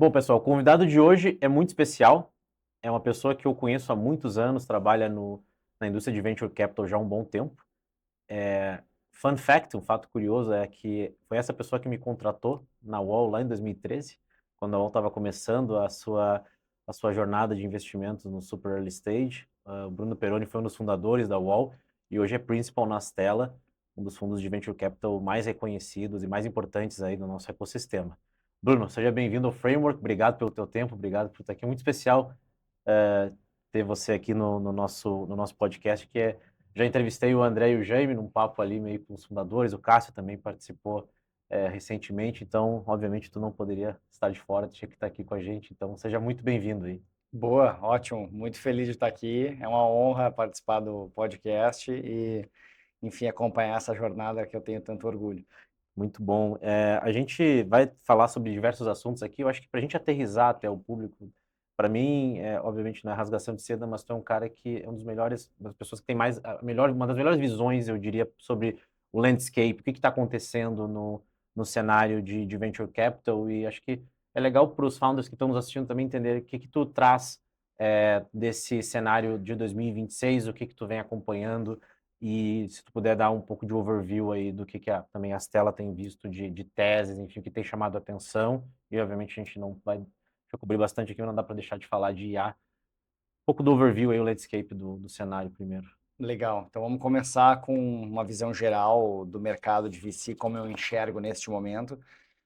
Bom, pessoal, o convidado de hoje é muito especial. É uma pessoa que eu conheço há muitos anos, trabalha na indústria de venture capital já há um bom tempo. Fun fact, um fato curioso é que foi essa pessoa que me contratou na UOL lá em 2013, quando a UOL estava começando a sua jornada de investimentos no super early stage. O Bruno Peroni foi um dos fundadores da UOL e hoje é principal na Stella, um dos fundos de venture capital mais reconhecidos e mais importantes aí do nosso ecossistema. Bruno, seja bem-vindo ao Framework, obrigado pelo teu tempo, obrigado por estar aqui. É muito especial eh, ter você aqui no nosso podcast, já entrevistei o André e o Jaime num papo ali meio com os fundadores, o Cássio também participou recentemente, então, obviamente, tu não poderia estar de fora, tu tinha que estar aqui com a gente, então seja muito bem-vindo aí. Boa, ótimo. Muito feliz de estar aqui. É uma honra participar do podcast e, enfim, acompanhar essa jornada que eu tenho tanto orgulho. Muito bom. A gente vai falar sobre diversos assuntos aqui, eu acho que para a gente aterrizar até o público, para mim, obviamente não é rasgação de seda, mas tu é um cara que é um dos melhores, das pessoas que tem mais, uma das melhores visões, eu diria, sobre o landscape, o que está acontecendo no cenário de venture capital, e acho que é legal para os founders que estão nos assistindo também entender o que tu traz desse cenário de 2026, o que tu vem acompanhando, e se tu puder dar um pouco de overview aí do que também a Stella tem visto de teses, enfim, que tem chamado a atenção, e obviamente a gente não vai já cobrir bastante aqui, mas não dá para deixar de falar de IA. Um pouco do overview aí, o landscape do cenário primeiro. Legal. Então vamos começar com uma visão geral do mercado de VC, como eu enxergo neste momento.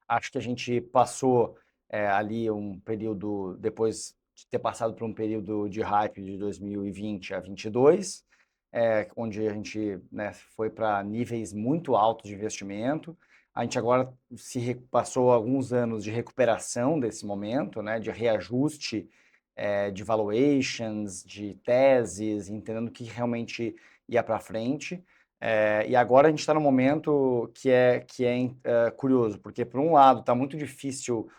Acho que a gente passou ali um período, depois de ter passado por um período de hype de 2020 a 22, onde a gente, né, foi para níveis muito altos de investimento. A gente agora passou alguns anos de recuperação desse momento, né, de reajuste de valuations, de teses, entendendo o que realmente ia para frente. E agora a gente está num momento que é curioso, porque por um lado está muito difícil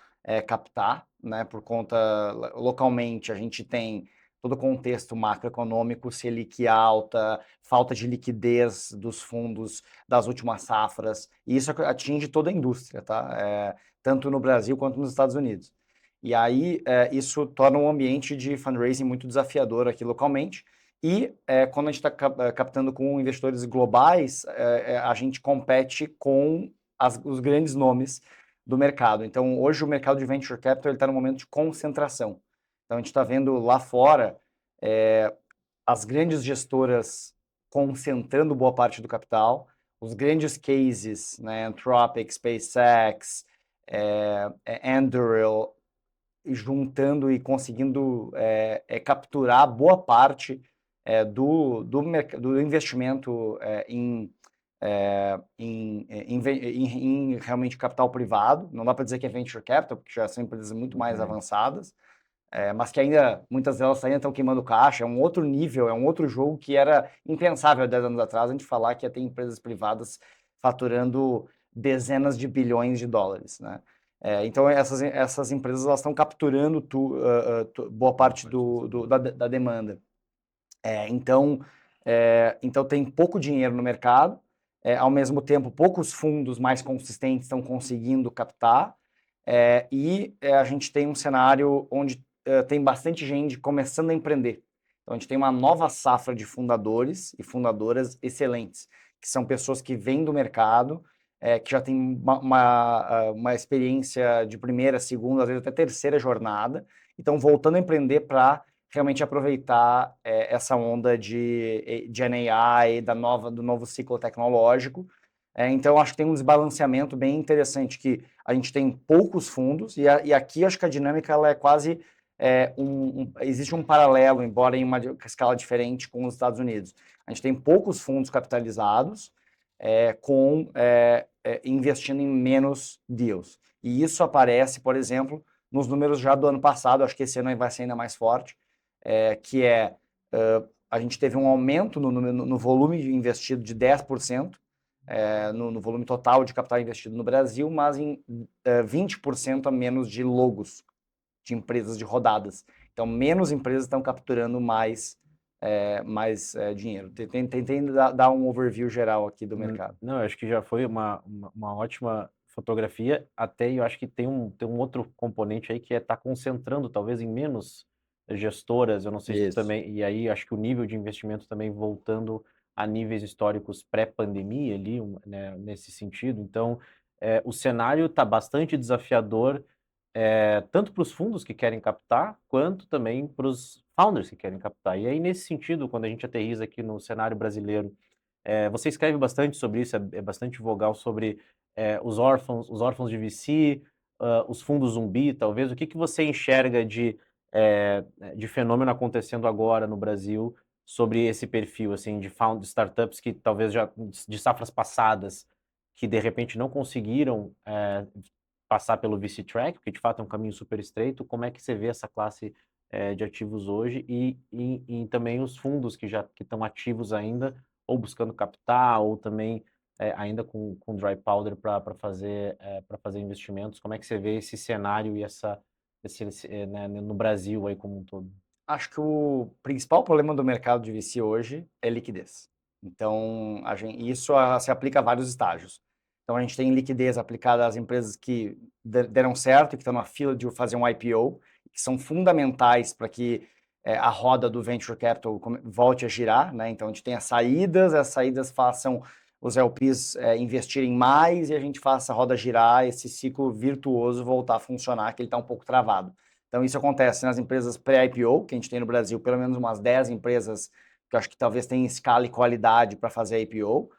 captar, né, por conta localmente a gente tem todo o contexto macroeconômico, Selic alta, falta de liquidez dos fundos das últimas safras, e isso atinge toda a indústria, tá? Tanto no Brasil quanto nos Estados Unidos. E aí isso torna um ambiente de fundraising muito desafiador aqui localmente. E quando a gente está captando com investidores globais, a gente compete com os grandes nomes do mercado. Então, hoje o mercado de venture capital está no momento de concentração. Então, a gente está vendo lá fora as grandes gestoras concentrando boa parte do capital, os grandes cases, né, Anthropic, SpaceX, Anduril, juntando e conseguindo capturar boa parte do investimento em realmente capital privado. Não dá para dizer que é venture capital, porque já são empresas muito mais Uhum. avançadas, mas que ainda, muitas delas ainda estão queimando caixa. É um outro nível, é um outro jogo que era impensável há 10 anos atrás a gente falar que ia ter empresas privadas faturando dezenas de bilhões de dólares, né? Então, essas empresas elas estão capturando boa parte da demanda. Então, tem pouco dinheiro no mercado, ao mesmo tempo, poucos fundos mais consistentes estão conseguindo captar, e a gente tem um cenário onde tem bastante gente começando a empreender. Então, a gente tem uma nova safra de fundadores e fundadoras excelentes, que são pessoas que vêm do mercado, que já têm uma experiência de primeira, segunda, às vezes até terceira jornada, e estão voltando a empreender para realmente aproveitar essa onda de GenAI, do novo ciclo tecnológico. Então, acho que tem um desbalanceamento bem interessante, que a gente tem poucos fundos, e aqui acho que a dinâmica ela é quase existe um paralelo, embora em uma escala diferente com os Estados Unidos. A gente tem poucos fundos capitalizados investindo em menos deals. E isso aparece, por exemplo, nos números já do ano passado, acho que esse ano vai ser ainda mais forte, a gente teve um aumento no volume investido de 10%, no volume total de capital investido no Brasil, mas em 20% a menos de logos, de empresas de rodadas. Então, menos empresas estão capturando mais dinheiro. Tentei dar um overview geral aqui do mercado. Não, eu acho que já foi uma ótima fotografia, até eu acho que tem um outro componente aí que é estar concentrando talvez em menos gestoras, eu não sei se tu Isso. também, e aí acho que o nível de investimento também voltando a níveis históricos pré-pandemia ali, né, nesse sentido. Então, o cenário está bastante desafiador, tanto para os fundos que querem captar, quanto também para os founders que querem captar. E aí, nesse sentido, quando a gente aterriza aqui no cenário brasileiro, você escreve bastante sobre isso, é bastante vogal sobre os órfãos de VC, os fundos zumbi, talvez. O que que você enxerga de fenômeno acontecendo agora no Brasil sobre esse perfil, assim, de startups que talvez já de safras passadas, que de repente não conseguiram passar pelo VC track, porque de fato é um caminho super estreito. Como é que você vê essa classe de ativos hoje e também os fundos que estão ativos ainda, ou buscando captar, ou também ainda com dry powder para fazer investimentos? Como é que você vê esse cenário e né, no Brasil aí como um todo? Acho que o principal problema do mercado de VC hoje é liquidez. Então, isso se aplica a vários estágios. Então, a gente tem liquidez aplicada às empresas que deram certo, que estão na fila de fazer um IPO, que são fundamentais para que a roda do venture capital volte a girar, né? Então, a gente tem as saídas façam os LPs investirem mais e a gente faça a roda girar, esse ciclo virtuoso voltar a funcionar, que ele está um pouco travado. Então, isso acontece nas empresas pré-IPO, que a gente tem no Brasil, pelo menos umas 10 empresas que eu acho que talvez tenham escala e qualidade para fazer IPO.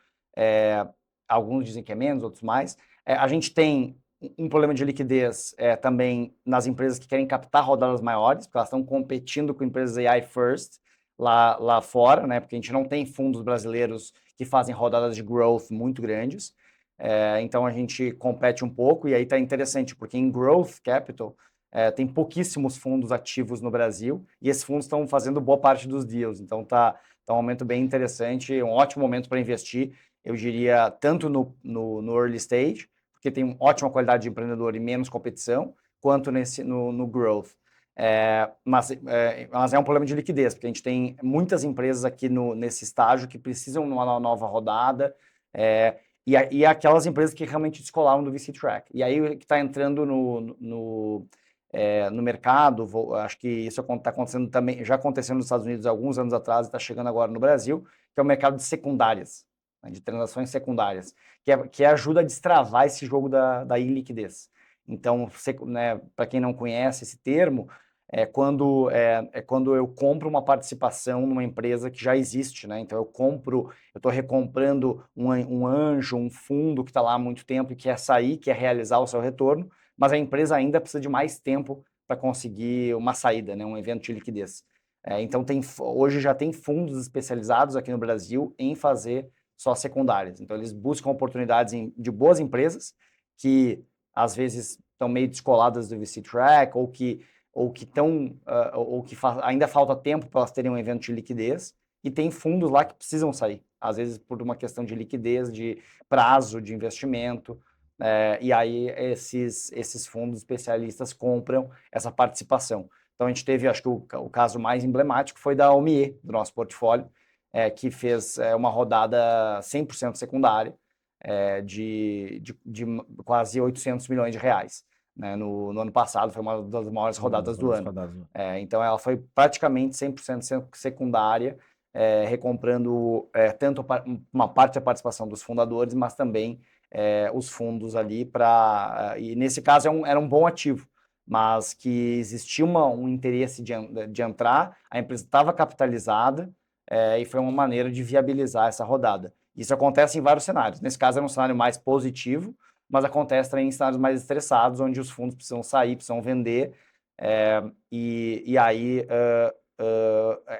Alguns dizem que é menos, outros mais. A gente tem um problema de liquidez também nas empresas que querem captar rodadas maiores, porque elas estão competindo com empresas AI first lá fora, né? Porque a gente não tem fundos brasileiros que fazem rodadas de growth muito grandes. Então, a gente compete um pouco, e aí está interessante, porque em growth capital, tem pouquíssimos fundos ativos no Brasil e esses fundos estão fazendo boa parte dos deals. Então tá um momento bem interessante, um ótimo momento para investir, eu diria, tanto no early stage, porque tem uma ótima qualidade de empreendedor e menos competição, quanto no growth. Mas é um problema de liquidez, porque a gente tem muitas empresas aqui nesse estágio que precisam de uma nova rodada, e aquelas empresas que realmente descolaram do VC Track. E aí que está entrando no mercado, acho que isso está acontecendo também, já aconteceu nos Estados Unidos há alguns anos atrás e está chegando agora no Brasil, que é o mercado de secundárias, né, de transações secundárias, que ajuda a destravar esse jogo da iliquidez. Então, né, para quem não conhece esse termo, quando eu compro uma participação numa empresa que já existe, né? Então eu estou recomprando um anjo, um fundo que está lá há muito tempo e quer sair, quer realizar o seu retorno, mas a empresa ainda precisa de mais tempo para conseguir uma saída, né, um evento de liquidez. Então, hoje já tem fundos especializados aqui no Brasil em fazer só secundárias. Então, eles buscam oportunidades de boas empresas que, às vezes, estão meio descoladas do VC Track ou que ainda falta tempo para elas terem um evento de liquidez, e tem fundos lá que precisam sair, às vezes por uma questão de liquidez, de prazo de investimento, e aí esses fundos especialistas compram essa participação. Então, a gente teve, acho que o caso mais emblemático foi da OMIE, do nosso portfólio, que fez uma rodada 100% secundária, de quase 800 milhões de reais. Né, no ano passado, foi uma das maiores rodadas do ano. Então, ela foi praticamente 100% secundária, recomprando tanto uma parte da participação dos fundadores, mas também os fundos ali e nesse caso era um bom ativo, mas que existia um interesse de entrar, a empresa estava capitalizada e foi uma maneira de viabilizar essa rodada. Isso acontece em vários cenários. Nesse caso era um cenário mais positivo, mas acontece também em cenários mais estressados, onde os fundos precisam sair, precisam vender, e aí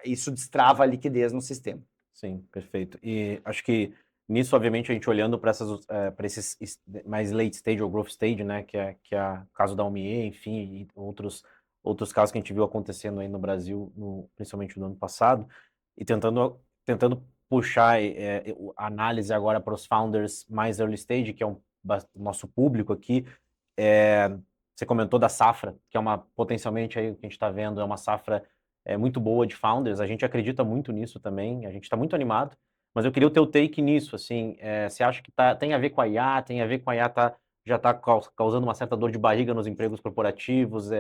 isso destrava a liquidez no sistema. Sim, perfeito. E acho que nisso, obviamente, a gente olhando para esses mais late stage ou growth stage, né, que é o caso da OMIE, enfim, e outros casos que a gente viu acontecendo aí no Brasil, principalmente no ano passado, e tentando puxar a análise agora para os founders mais early stage, que é o nosso público aqui. Você comentou da safra, que é potencialmente aí o que a gente está vendo, é uma safra muito boa de founders. A gente acredita muito nisso também, a gente está muito animado, mas eu queria o teu take nisso, assim, você acha que tem a ver com a IA, tem a ver com a IA já está causando uma certa dor de barriga nos empregos corporativos,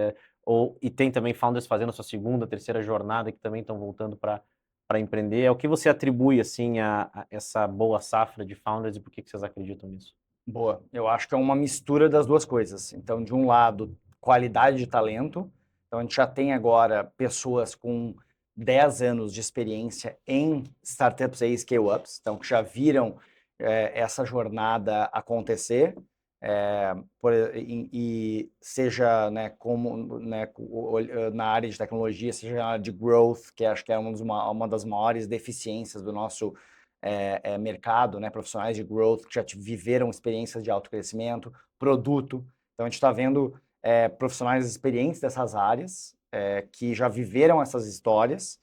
e tem também founders fazendo a sua segunda, terceira jornada que também estão voltando para empreender. O que você atribui assim a essa boa safra de founders e por que vocês acreditam nisso? Boa. Eu acho que é uma mistura das duas coisas. Então, de um lado, qualidade de talento. Então, a gente já tem agora pessoas com 10 anos de experiência em startups e scale-ups, então que já viram essa jornada acontecer, e seja, né, como, né, na área de tecnologia, seja na área de growth, que acho que é uma das maiores deficiências do nosso mercado, né, profissionais de growth que já viveram experiências de alto crescimento, produto. Então, a gente está vendo profissionais experientes dessas áreas, que já viveram essas histórias,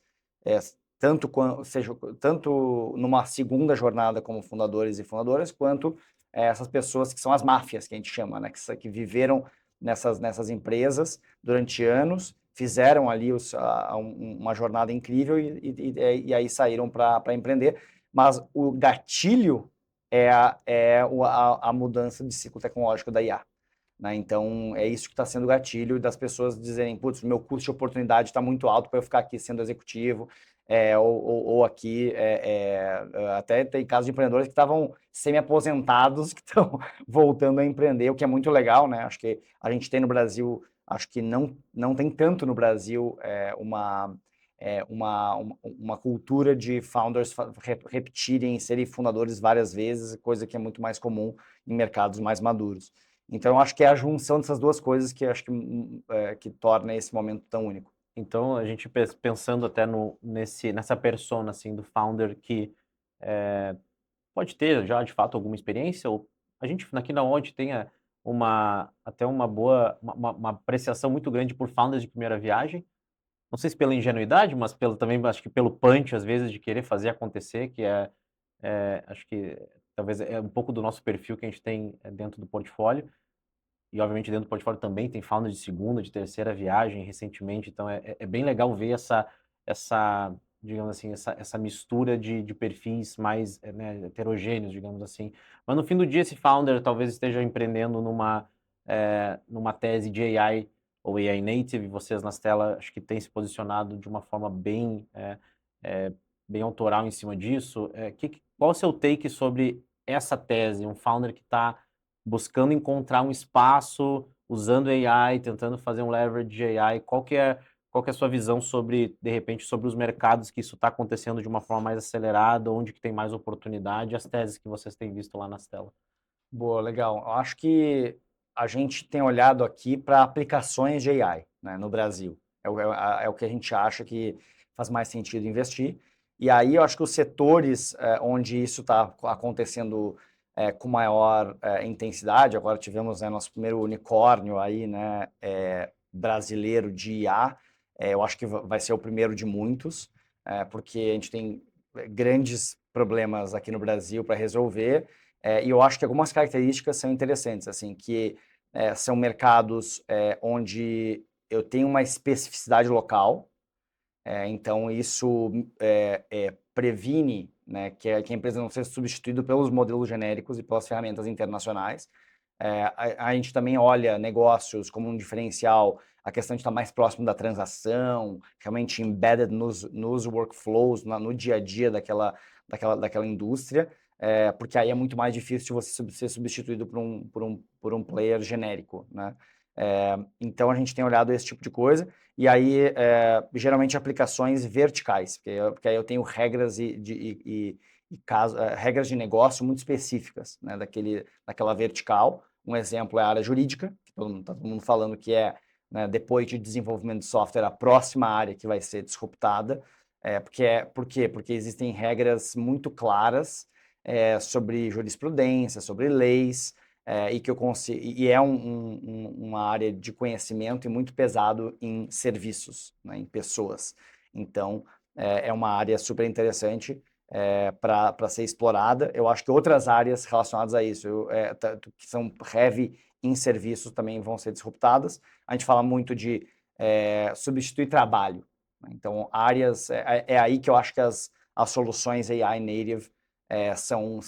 tanto numa segunda jornada como fundadores e fundadoras, quanto essas pessoas que são as máfias, que a gente chama, né, que viveram nessas empresas durante anos, fizeram ali uma jornada incrível e aí saíram para empreender. Mas o gatilho é a mudança de ciclo tecnológico da IA. Né? Então, é isso que está sendo o gatilho das pessoas dizerem, putz, meu custo de oportunidade está muito alto para eu ficar aqui sendo executivo, ou aqui, até tem casos de empreendedores que estavam semi-aposentados, que estão voltando a empreender, o que é muito legal, né? Acho que a gente tem no Brasil, acho que não tem tanto no Brasil uma cultura de founders repetirem, serem fundadores várias vezes, coisa que é muito mais comum em mercados mais maduros. Então, acho que é a junção dessas duas coisas que acho que torna esse momento tão único. Então, a gente pensando até nessa persona assim, do founder que pode ter já, de fato, alguma experiência, ou a gente aqui na Odd tem até uma boa, uma apreciação muito grande por founders de primeira viagem. Não sei se pela ingenuidade, mas também acho que pelo punch, às vezes, de querer fazer acontecer, que acho que talvez é um pouco do nosso perfil que a gente tem dentro do portfólio. E, obviamente, dentro do portfólio também tem founders de segunda, de terceira viagem recentemente. Então, é bem legal ver digamos assim, essa mistura de perfis mais né, heterogêneos, digamos assim. Mas, no fim do dia, esse founder talvez esteja empreendendo numa tese de AI ou AI native. Vocês, nas telas, acho que têm se posicionado de uma forma bem autoral em cima disso. Qual é o seu take sobre essa tese? Um founder que está buscando encontrar um espaço usando AI, tentando fazer um leverage de AI. Qual que é a sua visão sobre, de repente, sobre os mercados que isso está acontecendo de uma forma mais acelerada, onde que tem mais oportunidade, as teses que vocês têm visto lá nas telas? Boa, legal. Eu acho que a gente tem olhado aqui para aplicações de AI, né, no Brasil. É o que a gente acha que faz mais sentido investir. E aí eu acho que os setores onde isso está acontecendo com maior intensidade, agora tivemos nosso primeiro unicórnio aí, né, brasileiro de IA, eu acho que vai ser o primeiro de muitos, porque a gente tem grandes problemas aqui no Brasil para resolver, e eu acho que algumas características são interessantes, assim, que são mercados onde eu tenho uma especificidade local, então isso previne, né, que a empresa não seja substituída pelos modelos genéricos e pelas ferramentas internacionais. A gente também olha negócios como um diferencial, a questão de estar mais próximo da transação, realmente embedded nos workflows, no dia a dia daquela indústria, porque aí é muito mais difícil você ser substituído por um player genérico, né? Então a gente tem olhado esse tipo de coisa, e aí geralmente aplicações verticais, porque aí eu tenho regras regras de negócio muito específicas, né, daquela vertical. Um exemplo é a área jurídica, que tá todo mundo falando que né, depois de desenvolvimento de software, a próxima área que vai ser disruptada. Por quê? Porque existem regras muito claras sobre jurisprudência, sobre leis, e é uma área de conhecimento e muito pesado em serviços, né, em pessoas. Então, é uma área super interessante para ser explorada. Eu acho que outras áreas relacionadas a isso, que são heavy em serviços, também vão ser disruptadas. A gente fala muito de substituir trabalho. Né? Então, áreas, é aí que eu acho que as soluções AI native são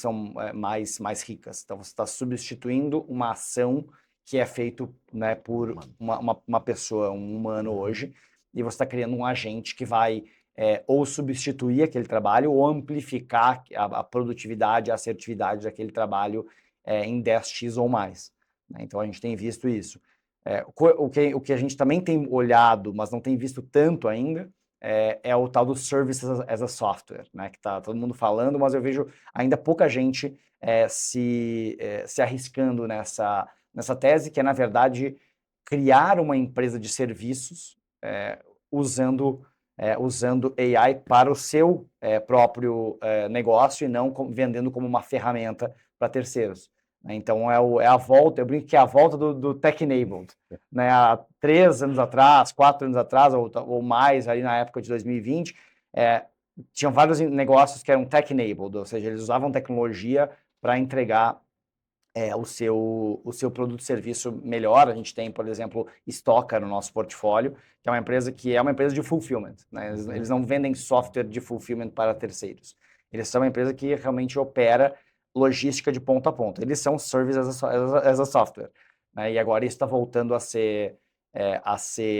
mais ricas. Então, você está substituindo uma ação que é feito, né, por uma pessoa, um humano hoje, e você está criando um agente que vai ou substituir aquele trabalho ou amplificar a produtividade, a assertividade daquele trabalho em 10x ou mais. Né? Então, a gente tem visto isso. O que a gente também tem olhado, mas não tem visto tanto ainda, é o tal do Service as a Software, né? Que está todo mundo falando, mas eu vejo ainda pouca gente se arriscando nessa tese, que é, na verdade, criar uma empresa de serviços usando AI para o seu próprio negócio e não vendendo como uma ferramenta para terceiros. Então, é a volta, eu brinco que é a volta do Tech-Enabled. Né? Há 3 anos atrás, 4 anos atrás, ou mais, ali na época de 2020, tinham vários negócios que eram Tech-Enabled, ou seja, eles usavam tecnologia para entregar o seu produto e serviço melhor. A gente tem, por exemplo, Stocker no nosso portfólio, que é uma empresa de fulfillment. Né? Eles não vendem software de fulfillment para terceiros. Eles são uma empresa que realmente opera logística de ponta a ponta. Eles são Service as a Software. Né? E agora isso está voltando a ser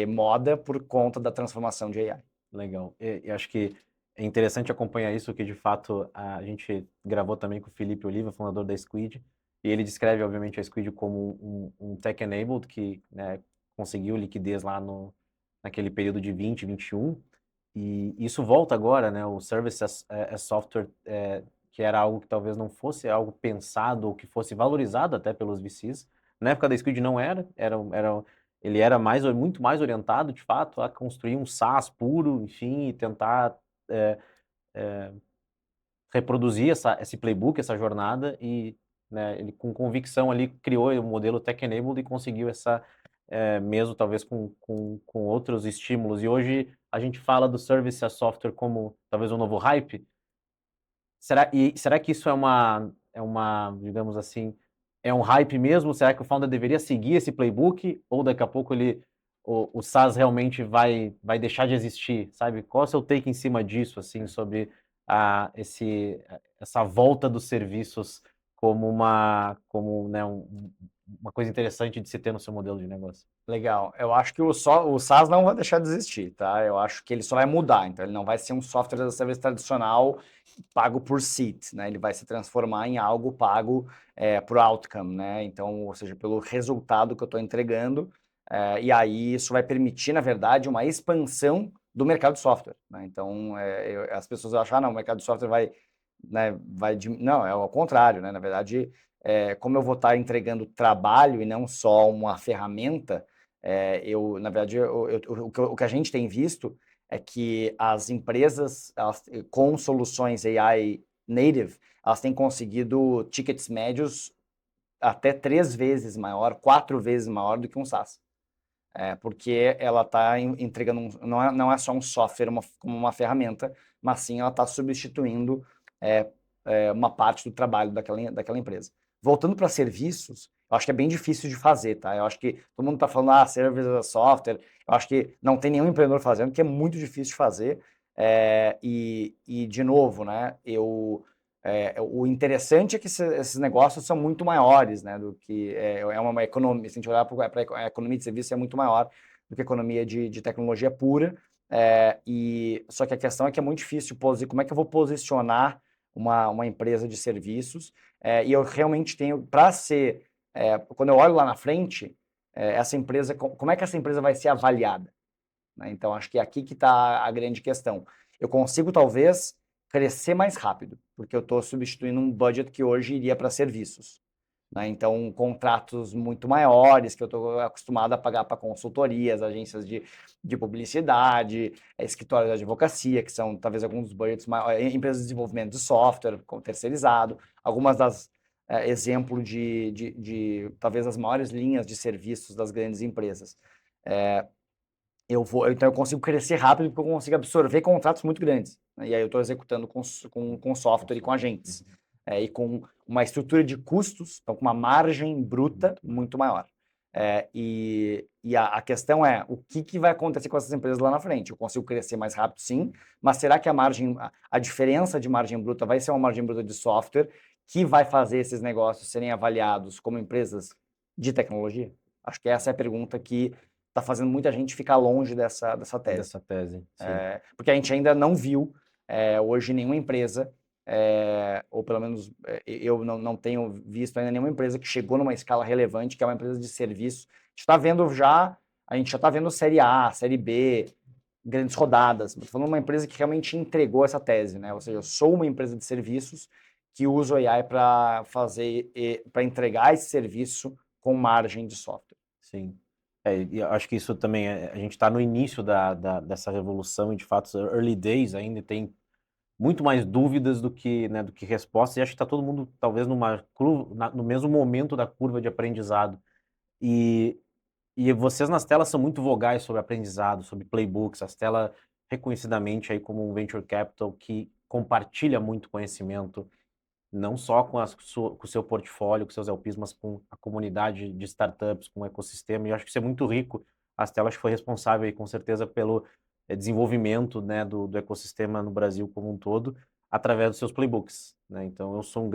moda por conta da transformação de AI. Legal. E acho que é interessante acompanhar isso, que de fato a gente gravou também com o Felipe Oliva, fundador da Squid, e ele descreve, obviamente, a Squid como um tech-enabled que, né, conseguiu liquidez lá naquele período de 20, 21, e isso volta agora, né, o Service as Software, que era algo que talvez não fosse algo pensado ou que fosse valorizado até pelos VCs. Na época da Squid não ele era muito mais orientado, de fato, a construir um SaaS puro, enfim, e tentar reproduzir esse playbook, essa jornada, e, né, ele com convicção ali criou o modelo Tech-Enabled e conseguiu mesmo talvez com outros estímulos. E hoje a gente fala do Service as Software como talvez um novo hype. Será que isso digamos assim, é um hype mesmo? Será que o founder deveria seguir esse playbook? Ou daqui a pouco o SaaS realmente vai deixar de existir, sabe? Qual é o seu take em cima disso, assim, sobre essa volta dos serviços como né, uma coisa interessante de se ter no seu modelo de negócio? Legal. Eu acho que o SaaS não vai deixar de existir, tá? Eu acho que ele só vai mudar. Então, ele não vai ser um software as a service tradicional pago por seat, né? Ele vai se transformar em algo pago por outcome, né? Então, ou seja, pelo resultado que eu estou entregando. E aí isso vai permitir, na verdade, uma expansão do mercado de software, né? Então, as pessoas acham, não, o mercado de software vai, né, Não, é ao contrário, né? Na verdade, como eu vou estar entregando trabalho e não só uma ferramenta, na verdade, o que a gente tem visto é que as empresas com soluções AI native, elas têm conseguido tickets médios até 3 vezes maior, 4 vezes maior do que um SaaS. Porque ela está entregando, não é só um software como uma ferramenta, mas sim ela está substituindo uma parte do trabalho daquela empresa. Voltando para serviços, eu acho que é bem difícil de fazer, tá? Eu acho que todo mundo está falando, service as a software. Eu acho que não tem nenhum empreendedor fazendo, porque é muito difícil de fazer. De novo, né? O interessante é que esses negócios são muito maiores, né? Do que uma economia. Se a gente olhar para a economia de serviços, é muito maior do que a economia de tecnologia pura. Só que a questão é que é muito difícil como é que eu vou posicionar uma empresa de serviços, e eu realmente tenho, para ser, quando eu olho lá na frente, essa empresa, como é que essa empresa vai ser avaliada? Né? Então, acho que é aqui que está a grande questão. Eu consigo, talvez, crescer mais rápido, porque eu estou substituindo um budget que hoje iria para serviços. Né? Então, contratos muito maiores que eu estou acostumado a pagar para consultorias, agências de publicidade, escritórios de advocacia, que são talvez alguns dos budgets maiores, empresas de desenvolvimento de software terceirizado, algumas das exemplo de talvez as maiores linhas de serviços das grandes empresas. Então eu consigo crescer rápido porque eu consigo absorver contratos muito grandes. Né? E aí eu estou executando com software e com agentes. E com uma estrutura de custos, então com uma margem bruta muito maior. A questão é, o que vai acontecer com essas empresas lá na frente? Eu consigo crescer mais rápido, sim, mas será que a diferença de margem bruta vai ser uma margem bruta de software que vai fazer esses negócios serem avaliados como empresas de tecnologia? Acho que essa é a pergunta que está fazendo muita gente ficar longe dessa tese. Dessa tese, sim. Porque a gente ainda não viu hoje nenhuma empresa, ou pelo menos eu não tenho visto ainda nenhuma empresa que chegou numa escala relevante, que é uma empresa de serviço. A gente já está vendo série A, série B, grandes rodadas. Estou falando de uma empresa que realmente entregou essa tese, né? Ou seja, eu sou uma empresa de serviços que uso o AI para entregar esse serviço com margem de software. Sim. E eu acho que isso também, a gente está no início dessa revolução e, de fato, early days ainda, tem muito mais dúvidas do que, né, do que respostas, e acho que está todo mundo, talvez, no mesmo momento da curva de aprendizado. E vocês nas telas são muito vogais sobre aprendizado, sobre playbooks, as telas reconhecidamente aí como um venture capital que compartilha muito conhecimento, não só com o seu portfólio, com seus LPs, mas com a comunidade de startups, com o ecossistema, e eu acho que isso é muito rico. As telas foi responsável aí, com certeza, pelo desenvolvimento, né, do ecossistema no Brasil como um todo, através dos seus playbooks, né? Então eu sou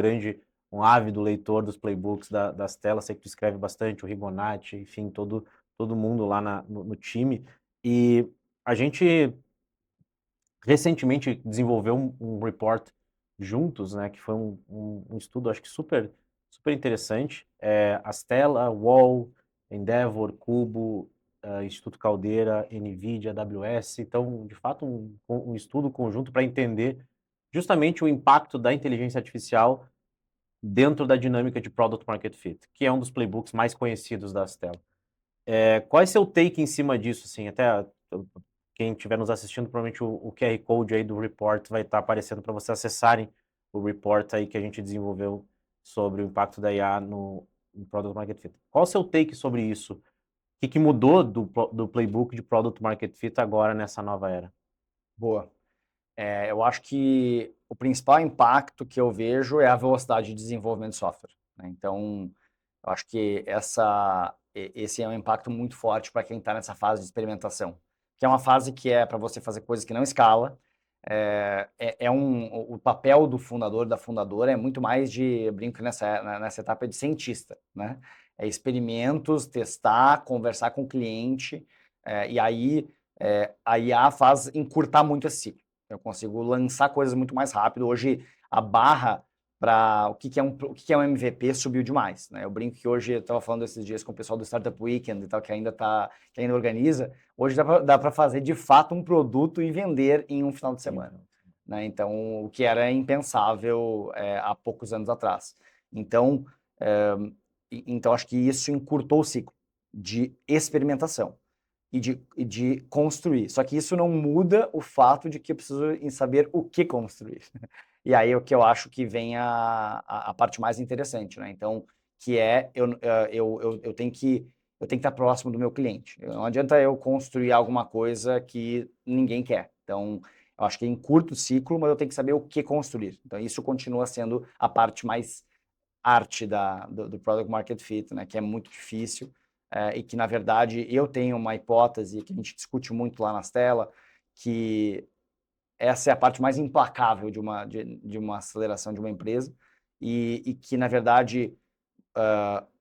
um ávido leitor dos playbooks das telas, sei que tu escreve bastante, o Rigonati, enfim, todo mundo lá no time, e a gente recentemente desenvolveu um report juntos, né, que foi um estudo, acho que super interessante. Astela, UOL, Endeavor, Cubo, Instituto Caldeira, NVIDIA, AWS. Então, de fato, um estudo conjunto para entender justamente o impacto da inteligência artificial dentro da dinâmica de Product Market Fit, que é um dos playbooks mais conhecidos da Astela. Qual é seu take em cima disso? Assim, até quem estiver nos assistindo, provavelmente o QR Code aí do report vai estar aparecendo para vocês acessarem o report aí que a gente desenvolveu sobre o impacto da IA no Product Market Fit. Qual o seu take sobre isso? O que mudou do playbook de Product Market Fit agora nessa nova era? Boa. Eu acho que o principal impacto que eu vejo é a velocidade de desenvolvimento de software, né? Então, eu acho que esse é um impacto muito forte para quem está nessa fase de experimentação, que é uma fase que é para você fazer coisas que não escala. O papel do fundador, da fundadora, é muito mais eu brinco nessa etapa de cientista, né? Experimentos, testar, conversar com o cliente, e aí a IA faz encurtar muito esse ciclo. Eu consigo lançar coisas muito mais rápido. Hoje, a barra para o que é um MVP subiu demais, né? Eu brinco que hoje, eu estava falando esses dias com o pessoal do Startup Weekend e tal, que ainda organiza. Hoje dá para fazer, de fato, um produto e vender em um final de semana, né? Então, o que era impensável há poucos anos atrás. Então, acho que isso encurtou o ciclo de experimentação e de construir. Só que isso não muda o fato de que eu preciso saber o que construir. E aí o que eu acho que vem a parte mais interessante, né? Então, que é eu tenho que estar próximo do meu cliente. Não adianta eu construir alguma coisa que ninguém quer. Então, eu acho que em curto ciclo, mas eu tenho que saber o que construir. Então, isso continua sendo a parte mais arte do Product Market Fit, né? Que é muito difícil. E que, na verdade, eu tenho uma hipótese que a gente discute muito lá nas telas, que essa é a parte mais implacável de uma aceleração de uma empresa, e que, na verdade,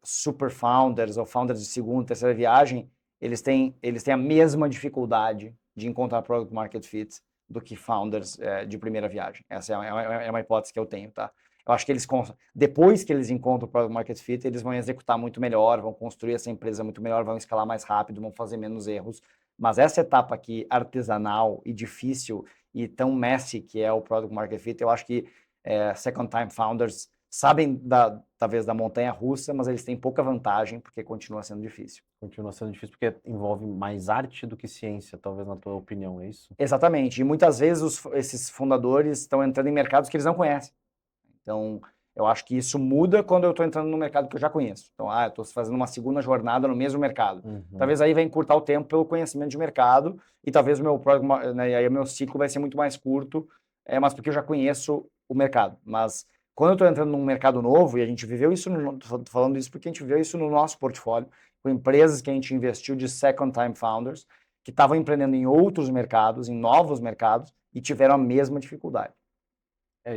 super founders ou founders de segunda, terceira viagem, eles têm a mesma dificuldade de encontrar Product Market Fit do que founders de primeira viagem. Essa é uma hipótese que eu tenho, tá? Eu acho que depois que eles encontram o Product Market Fit, eles vão executar muito melhor, vão construir essa empresa muito melhor, vão escalar mais rápido, vão fazer menos erros. Mas essa etapa aqui, artesanal e difícil e tão messy que é o Product Market Fit, eu acho que second time founders sabem talvez da montanha russa, mas eles têm pouca vantagem porque continua sendo difícil. Continua sendo difícil porque envolve mais arte do que ciência, talvez, na tua opinião, é isso? Exatamente. E muitas vezes esses fundadores estão entrando em mercados que eles não conhecem. Então, eu acho que isso muda quando eu estou entrando no mercado que eu já conheço. Então, eu estou fazendo uma segunda jornada no mesmo mercado. Talvez aí vai encurtar o tempo pelo conhecimento de mercado e talvez né, aí o meu ciclo vai ser muito mais curto, mas porque eu já conheço o mercado. Mas Quando eu estou entrando num mercado novo, e a gente viveu isso, tô falando isso porque a gente viveu isso no nosso portfólio, com empresas que a gente investiu de second time founders, que estavam empreendendo em outros mercados, em novos mercados, e tiveram a mesma dificuldade.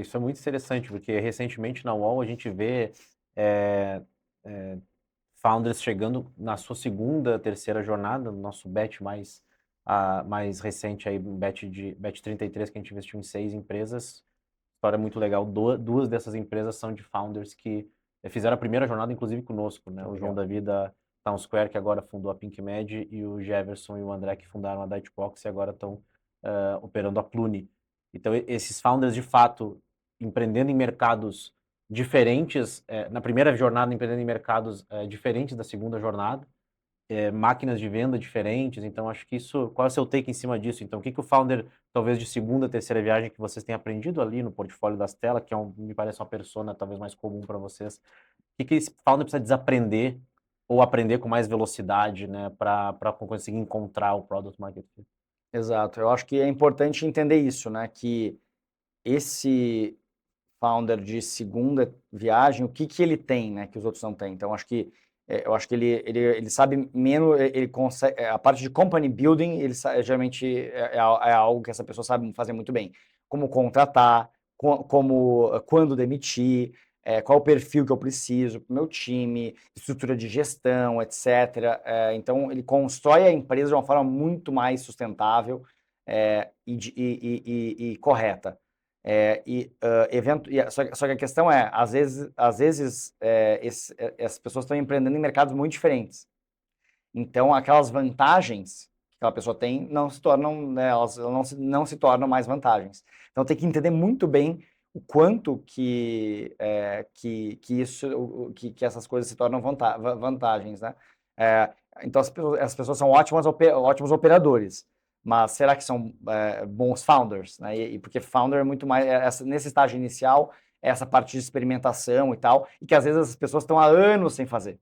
Isso é muito interessante, porque recentemente na UOL a gente vê é, é, founders chegando na sua segunda, terceira jornada, no nosso bet mais recente aí, bet 33, que a gente investiu em 6 empresas. História muito legal. Duas dessas empresas são de founders que fizeram a primeira jornada, inclusive conosco, né? O João Davi da Town Square, que agora fundou a PinkMed, e o Jefferson e o André, que fundaram a Dightbox e agora estão operando a Pluni. Então, esses founders, de fato, empreendendo em mercados diferentes, na primeira jornada, empreendendo em mercados diferentes da segunda jornada, máquinas de venda diferentes. Então, acho que isso. Qual é o seu take em cima disso? Então, o que que o founder, talvez de segunda, terceira viagem, que vocês têm aprendido ali no portfólio das telas, que me parece uma persona talvez mais comum para vocês, o que que esse founder precisa desaprender ou aprender com mais velocidade, né, para conseguir encontrar o product market fit? Exato. Eu acho que é importante entender isso, né? Que esse founder de segunda viagem, o que que ele tem, né, que os outros não têm. Então, eu acho que ele sabe menos, ele consegue, a parte de company building, geralmente é algo que essa pessoa sabe fazer muito bem. Como contratar, quando demitir, qual o perfil que eu preciso para o meu time, estrutura de gestão, etc. Então, ele constrói a empresa de uma forma muito mais sustentável e correta. Só que a questão é, às vezes essas pessoas estão empreendendo em mercados muito diferentes. Então, aquelas vantagens que aquela pessoa tem não se tornam, né, elas não se tornam mais vantagens. Então, tem que entender muito bem o quanto que essas coisas se tornam vantagens, né? Então, as pessoas são ótimos operadores, mas será que são bons founders, né? E porque founder é muito mais, nesse estágio inicial, essa parte de experimentação e tal, e que às vezes as pessoas estão há anos sem fazer.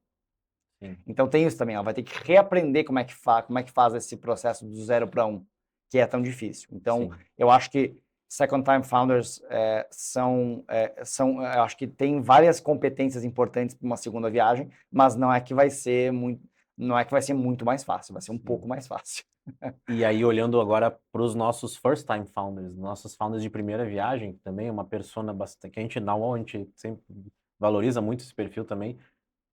Sim. Então tem isso também, ela vai ter que reaprender como é que faz esse processo do 0 para 1, que é tão difícil. Então, Sim. eu acho que second time founders eu acho que tem várias competências importantes para uma segunda viagem, mas não é que vai ser muito mais fácil, vai ser um pouco mais fácil. E aí, olhando agora para os nossos first time founders, nossos founders de primeira viagem, que também é uma persona bastante, que a gente na UOL, a gente sempre valoriza muito esse perfil também.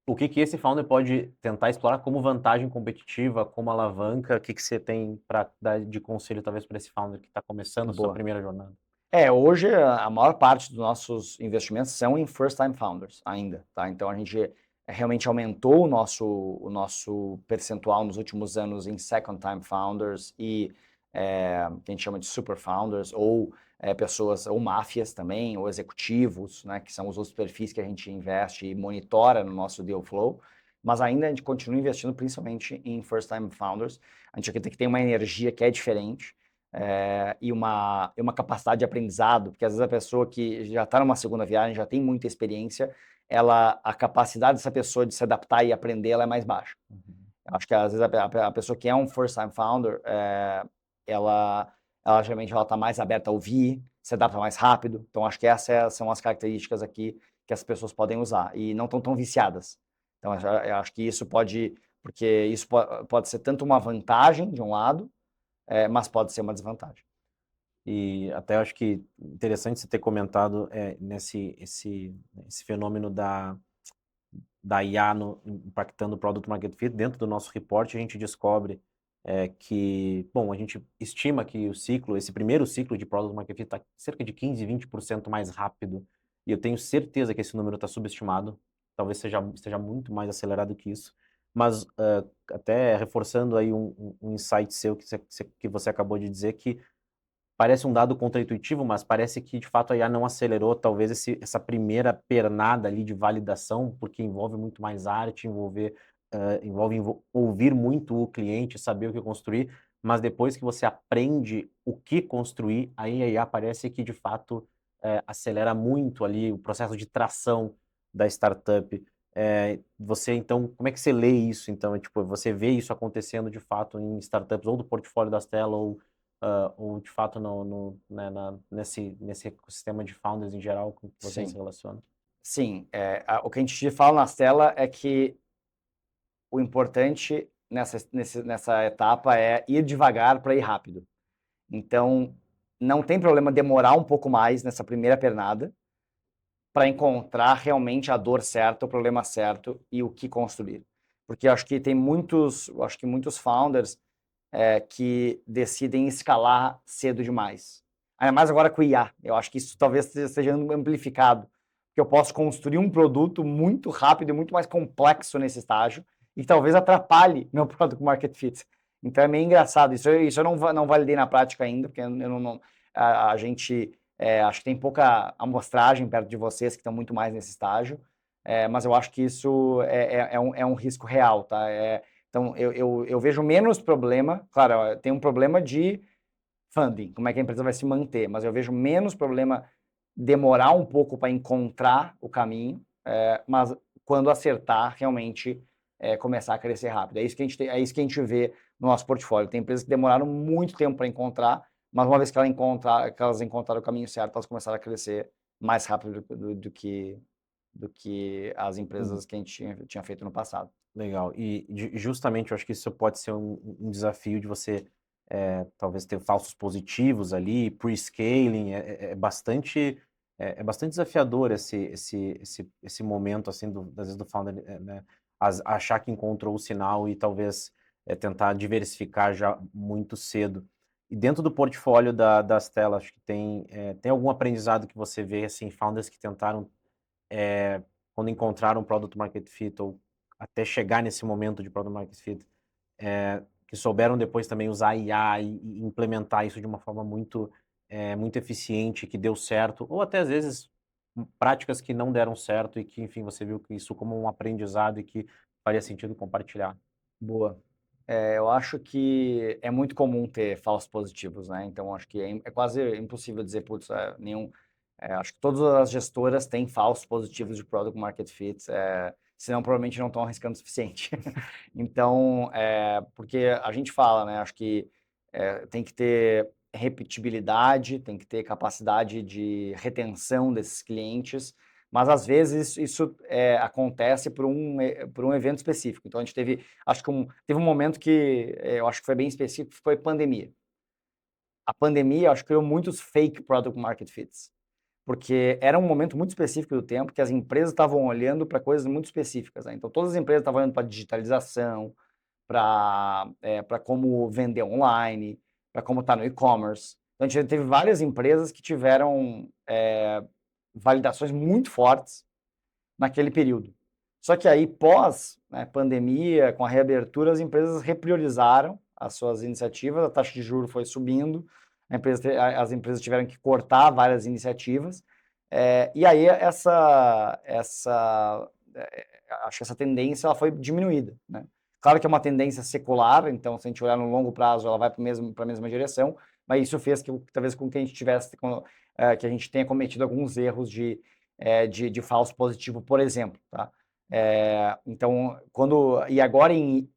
O que que esse founder pode tentar explorar como vantagem competitiva, como alavanca? O que que você tem para dar de conselho, talvez, para esse founder que está começando a sua Boa. primeira jornada? Hoje a maior parte dos nossos investimentos são em first time founders ainda, tá? Então a gente realmente aumentou o nosso percentual nos últimos anos em second time founders e que a gente chama de super founders ou pessoas ou máfias também ou executivos, né? Que são os outros perfis que a gente investe e monitora no nosso deal flow. Mas ainda a gente continua investindo principalmente em first time founders. A gente acredita que tem uma energia que é diferente e uma capacidade de aprendizado, porque às vezes a pessoa que já está numa segunda viagem, já tem muita experiência, a capacidade dessa pessoa de se adaptar e aprender, ela é mais baixa. Eu acho que às vezes a pessoa que é um first time founder, ela geralmente ela está mais aberta a ouvir, se adapta mais rápido. Então acho que essas são as características aqui que as pessoas podem usar e não estão tão viciadas. Então eu acho que porque isso pode ser tanto uma vantagem de um lado, mas pode ser uma desvantagem. E até acho que interessante você ter comentado esse fenômeno da IA impactando o Product Market Fit. Dentro do nosso report, a gente descobre que, bom, a gente estima que esse primeiro ciclo de Product Market Fit está cerca de 15, 20% mais rápido. E eu tenho certeza que esse número está subestimado. Talvez esteja muito mais acelerado que isso. Mas até reforçando aí um insight seu que você acabou de dizer, que parece um dado contraintuitivo, mas parece que de fato a IA não acelerou talvez essa primeira pernada ali de validação, porque envolve muito mais arte, envolve ouvir muito o cliente, saber o que construir, mas depois que você aprende o que construir, aí a IA parece que de fato acelera muito ali o processo de tração da startup. Você então, como é que você lê isso? Então, tipo, você vê isso acontecendo de fato em startups ou do portfólio da Stella ou ou de fato né, nesse ecossistema de founders em geral com que você se Sim. relaciona? Sim, o que a gente fala na tela é que o importante nessa etapa é ir devagar para ir rápido. Então, não tem problema demorar um pouco mais nessa primeira pernada para encontrar realmente a dor certa, o problema certo e o que construir. Porque eu acho que muitos founders que decidem escalar cedo demais. Ainda mais agora com o IA. Eu acho que isso talvez seja amplificado, porque eu posso construir um produto muito rápido e muito mais complexo nesse estágio e que talvez atrapalhe meu product market fit. Então é meio engraçado. Isso eu não validei na prática ainda, porque eu não, a gente acho que tem pouca amostragem perto de vocês que estão muito mais nesse estágio, mas eu acho que isso é um risco real, tá? Então, eu vejo menos problema, claro, tem um problema de funding, como é que a empresa vai se manter, mas eu vejo menos problema demorar um pouco para encontrar o caminho, mas quando acertar, realmente começar a crescer rápido. É isso que a gente vê no nosso portfólio. Tem empresas que demoraram muito tempo para encontrar, mas uma vez que elas encontraram o caminho certo, elas começaram a crescer mais rápido do que as Uhum. empresas que a gente tinha feito no passado. Legal. E justamente eu acho que isso pode ser um desafio de você talvez ter falsos positivos ali, pre-scaling, é bastante desafiador esse momento assim às vezes do founder, né, achar que encontrou o sinal e talvez tentar diversificar já muito cedo. E dentro do portfólio das telas, acho que tem algum aprendizado que você vê assim, founders que tentaram quando encontraram um product market fit ou até chegar nesse momento de product market fit, que souberam depois também usar IA e implementar isso de uma forma muito eficiente, que deu certo, ou até às vezes práticas que não deram certo e que, enfim, você viu que isso como um aprendizado e que faria sentido compartilhar. Boa. Eu acho que é muito comum ter falsos positivos, né? Então, acho que é quase impossível dizer, putz, acho que todas as gestoras têm falsos positivos de Product Market Fit, senão provavelmente não estão arriscando o suficiente. Então, porque a gente fala, né? Acho que tem que ter repetibilidade, tem que ter capacidade de retenção desses clientes, mas às vezes isso acontece por um evento específico. Então, a gente teve, acho que teve um momento que eu acho que foi bem específico, foi pandemia. A pandemia, acho que criou muitos fake product market fits, porque era um momento muito específico do tempo que as empresas estavam olhando para coisas muito específicas, né? Então, todas as empresas estavam olhando para digitalização, para como vender online, para como está no e-commerce. Então, a gente teve várias empresas que tiveram validações muito fortes naquele período. Só que aí, pós, né, pandemia, com a reabertura, as empresas repriorizaram as suas iniciativas, a taxa de juros foi subindo, as empresas tiveram que cortar várias iniciativas, e aí acho que essa tendência ela foi diminuída, né? Claro que é uma tendência secular, então se a gente olhar no longo prazo, ela vai para a mesma direção, mas isso fez que talvez com que a gente que a gente tenha cometido alguns erros de falso positivo, por exemplo, tá? Então, e agora e